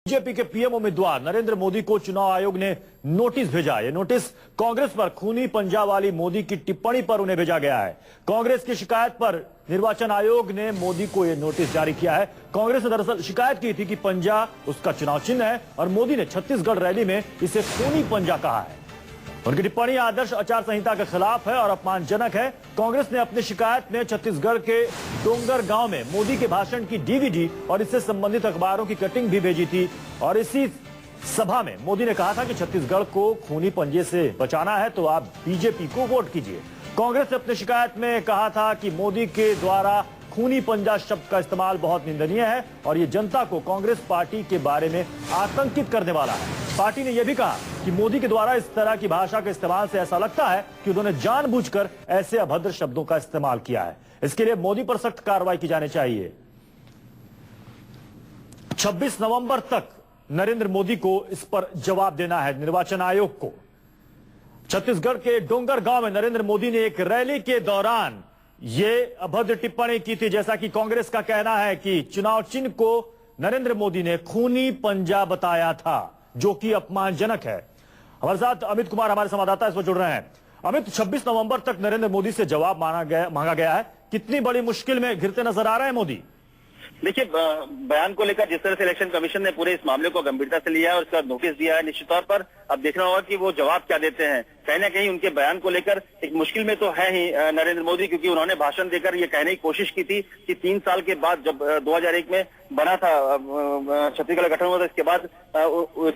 BJP के PM उम्मीदवार नरेंद्र मोदी को चुनाव आयोग ने नोटिस भेजा। यह नोटिस कांग्रेस पर खूनी पंजा वाली मोदी की टिप्पणी पर उन्हें भेजा गया है। कांग्रेस की शिकायत पर निर्वाचन आयोग ने मोदी को यह नोटिस जारी किया है। कांग्रेस ने दरअसल शिकायत की थी कि पंजा उसका चुनाव चिन्ह है और मोदी ने छत्तीसगढ़ रैली में इसे खूनी पंजा कहा है। उनकी टिप्पणी आदर्श आचार संहिता के खिलाफ है और अपमानजनक है। कांग्रेस ने अपनी शिकायत में छत्तीसगढ़ के डोंगर गांव में मोदी के भाषण की डीवीडी और इससे संबंधित अखबारों की कटिंग भी भेजी थी और इसी सभा में मोदी ने कहा था कि छत्तीसगढ़ को खूनी पंजे से बचाना है तो आप बीजेपी को वोट कीजिए। कांग्रेस ने अपनी शिकायत में कहा था कि मोदी के द्वारा खूनी पंजा शब्द का इस्तेमाल बहुत निंदनीय है और ये जनता को कांग्रेस पार्टी के बारे में आतंकित करने वाला है। पार्टी ने यह भी कहा कि मोदी के द्वारा इस तरह की भाषा के इस्तेमाल से ऐसा लगता है कि उन्होंने जानबूझकर ऐसे अभद्र शब्दों का इस्तेमाल किया है। इसके लिए मोदी पर सख्त कार्रवाई की जानी चाहिए। 26 नवंबर तक नरेंद्र मोदी को इस पर जवाब देना है निर्वाचन आयोग को। छत्तीसगढ़ के डोंगर गांव में नरेंद्र मोदी ने एक रैली के दौरान ये अभद्र टिप्पणी की थी। जैसा कि कांग्रेस का कहना है कि चुनाव चिन्ह को नरेंद्र मोदी ने खूनी पंजा बताया था, जो कि अपमानजनक है। हमारे साथ अमित कुमार हमारे संवाददाता इस पर जुड़ रहे हैं। अमित, 26 नवंबर तक नरेंद्र मोदी से जवाब मांगा गया है। कितनी बड़ी मुश्किल में घिरते नजर आ रहे हैं मोदी? देखिए, बयान को लेकर जिस तरह से इलेक्शन कमीशन ने पूरे इस मामले को गंभीरता से लिया है और उसका नोटिस दिया है, निश्चित तौर पर अब देखना होगा कि वो जवाब क्या देते हैं। कहीं ना कहीं उनके बयान को लेकर एक मुश्किल में तो है ही नरेंद्र मोदी, क्योंकि उन्होंने भाषण देकर ये कहने की कोशिश की थी कि 3 साल के बाद जब 2001 में बना था छत्तीसगढ़ गठन हुआ था, इसके बाद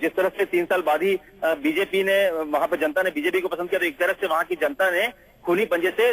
जिस तरह से 3 साल बाद ही बीजेपी ने वहां पर जनता ने बीजेपी को पसंद किया, तो एक तरह से वहां की जनता ने खूनी पंजे से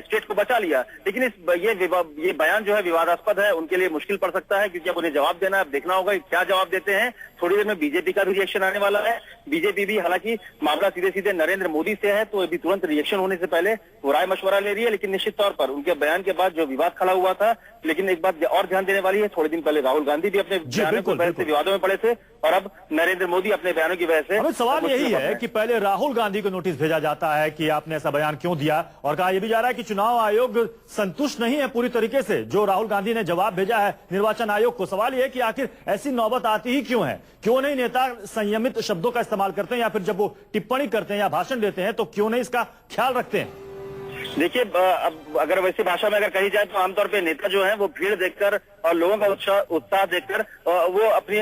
स्टेट को बचा लिया। लेकिन ये बयान जो है विवादास्पद है, उनके लिए मुश्किल पड़ सकता है, क्योंकि अब उन्हें जवाब देना है। अब देखना होगा क्या जवाब देते हैं। थोड़ी देर में बीजेपी का भी रिएक्शन आने वाला है। बीजेपी भी, हालांकि मामला सीधे सीधे नरेंद्र मोदी से है, तो अभी तुरंत रिएक्शन होने से पहले वो राय मशवरा ले रही है। लेकिन निश्चित तौर पर उनके बयान के बाद जो विवाद खड़ा हुआ था, लेकिन एक बात और ध्यान देने वाली है, थोड़े दिन पहले राहुल गांधी भी अपने बयानों की वजह से विवादों में पड़े थे और अब नरेंद्र मोदी अपने बयानों की वजह से। सवाल यही है कि पहले राहुल गांधी को नोटिस भेजा जाता है कि आपने ऐसा बयान क्यों दिया, और कहा यह भी जा रहा है कि चुनाव आयोग संतुष्ट नहीं है पूरी तरीके से जो राहुल गांधी ने जवाब भेजा है निर्वाचन आयोग को। सवाल यह है कि आखिर ऐसी नौबत आती ही क्यों है? क्यों नहीं नेता संयमित शब्दों का इस्तेमाल करते हैं, या फिर जब वो टिप्पणी करते हैं या भाषण देते हैं तो क्यों नहीं इसका ख्याल रखते हैं? देखिए, अब अगर वैसी भाषा में अगर कही जाए तो आमतौर पे नेता जो है वो भीड़ देखकर और लोगों का उत्साह देखकर वो अपनी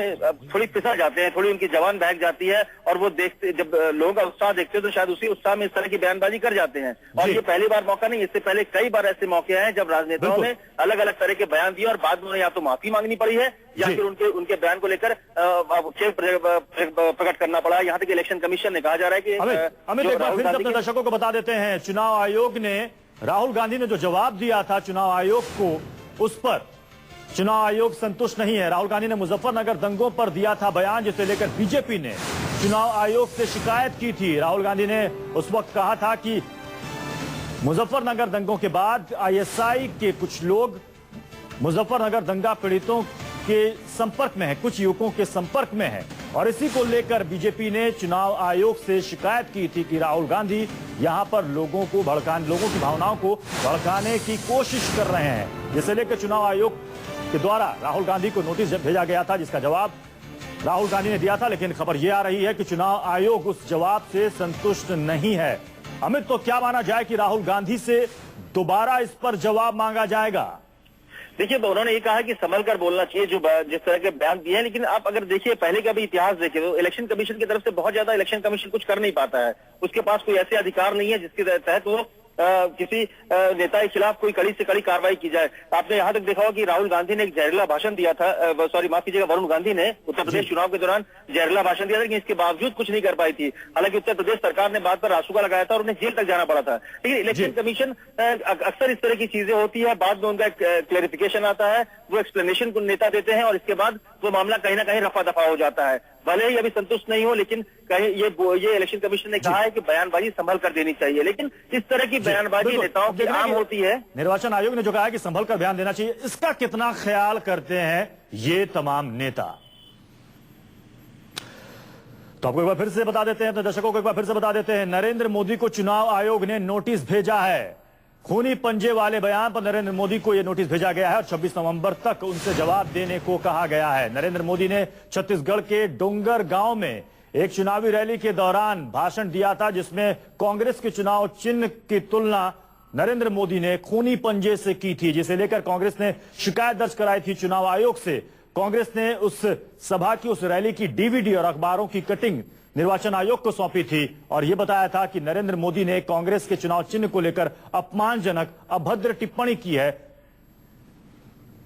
थोड़ी फिसल जाते हैं, थोड़ी उनकी जवान बहक जाती है और वो देखते, जब लोगों का उत्साह देखते हैं तो शायद उसी उत्साह में इस तरह की बयानबाजी कर जाते हैं। और ये पहली बार मौका नहीं, इससे पहले कई बार ऐसे मौके हैं जब राजनेताओं ने अलग अलग तरह के बयान दिए और बाद में उन्हें या तो माफी मांगनी पड़ी है या फिर उनके बयान को लेकर खेद प्रकट करना पड़ा। यहाँ तक इलेक्शन कमीशन ने कहा जा रहा है कि अमित, एक बार फिर अपने दर्शकों को बता देते हैं, चुनाव आयोग ने, राहुल गांधी ने जो जवाब दिया था चुनाव आयोग को, उस पर चुनाव आयोग संतुष्ट नहीं है। राहुल गांधी ने मुजफ्फरनगर दंगों पर दिया था बयान, जिसे लेकर बीजेपी ने चुनाव आयोग से शिकायत की थी। राहुल गांधी ने उस वक्त कहा था कि मुजफ्फरनगर दंगों के बाद आईएसआई के कुछ लोग मुजफ्फरनगर दंगा पीड़ितों के संपर्क में है, कुछ युवकों के संपर्क में है, और इसी को लेकर बीजेपी ने चुनाव आयोग से शिकायत की थी कि राहुल गांधी यहां पर लोगों की भावनाओं को भड़काने की कोशिश कर रहे हैं। जिसे लेकर चुनाव आयोग के द्वारा राहुल गांधी को नोटिस भेजा गया था, जिसका जवाब राहुल गांधी ने दिया था। लेकिन खबर यह आ रही है कि चुनाव आयोग उस जवाब से संतुष्ट नहीं है। अमित, तो क्या माना जाए कि राहुल गांधी से दोबारा इस पर जवाब मांगा जाएगा? देखिए, उन्होंने ये कहा कि संभल कर बोलना चाहिए जो जिस तरह के बयान दिए हैं। लेकिन आप अगर देखिए पहले का भी इतिहास देखिए तो इलेक्शन कमीशन की तरफ से बहुत ज्यादा इलेक्शन कमीशन कुछ कर नहीं पाता है। उसके पास कोई ऐसे अधिकार नहीं है जिसके तहत वो किसी नेता के खिलाफ कोई कड़ी से कड़ी कार्रवाई की जाए। आपने यहाँ तक देखा होगा कि राहुल गांधी ने एक जहरीला भाषण दिया था, सॉरी माफ कीजिएगा, वरुण गांधी ने उत्तर प्रदेश चुनाव के दौरान जहरीला भाषण दिया था, लेकिन इसके बावजूद कुछ नहीं कर पाई थी। हालांकि उत्तर प्रदेश सरकार ने बात पर रासुका लगाया था और उन्हें जेल तक जाना पड़ा था। लेकिन इलेक्शन कमीशन अक्सर इस तरह की चीजें होती है, बाद में उनका क्लेरिफिकेशन आता है, वो एक्सप्लेनेशन को नेता देते हैं और इसके बाद वो मामला कहीं ना कहीं रफा दफा हो जाता है। भले ही अभी संतुष्ट नहीं हो, लेकिन कहीं ये इलेक्शन कमीशन ने कहा है कि बयानबाजी संभल कर देनी चाहिए। लेकिन इस तरह की बयानबाजी नेताओं की आम होती है। निर्वाचन आयोग ने जो कहा है कि संभल कर बयान देना चाहिए, इसका कितना ख्याल करते हैं ये तमाम नेता? तो आपको एक बार फिर से बता देते हैं, तो दर्शकों को एक बार फिर से बता देते हैं, नरेंद्र मोदी को चुनाव आयोग ने नोटिस भेजा है। खूनी पंजे वाले बयान पर नरेंद्र मोदी को यह नोटिस भेजा गया है और 26 नवंबर तक उनसे जवाब देने को कहा गया है। नरेंद्र मोदी ने छत्तीसगढ़ के डोंगर गांव में एक चुनावी रैली के दौरान भाषण दिया था, जिसमें कांग्रेस के चुनाव चिन्ह की तुलना नरेंद्र मोदी ने खूनी पंजे से की थी, जिसे लेकर कांग्रेस ने शिकायत दर्ज कराई थी चुनाव आयोग से। कांग्रेस ने उस सभा की, उस रैली की डीवीडी और अखबारों की कटिंग निर्वाचन आयोग को सौंपी थी और यह बताया था कि नरेंद्र मोदी ने कांग्रेस के चुनाव चिन्ह को लेकर अपमानजनक, अभद्र टिप्पणी की है,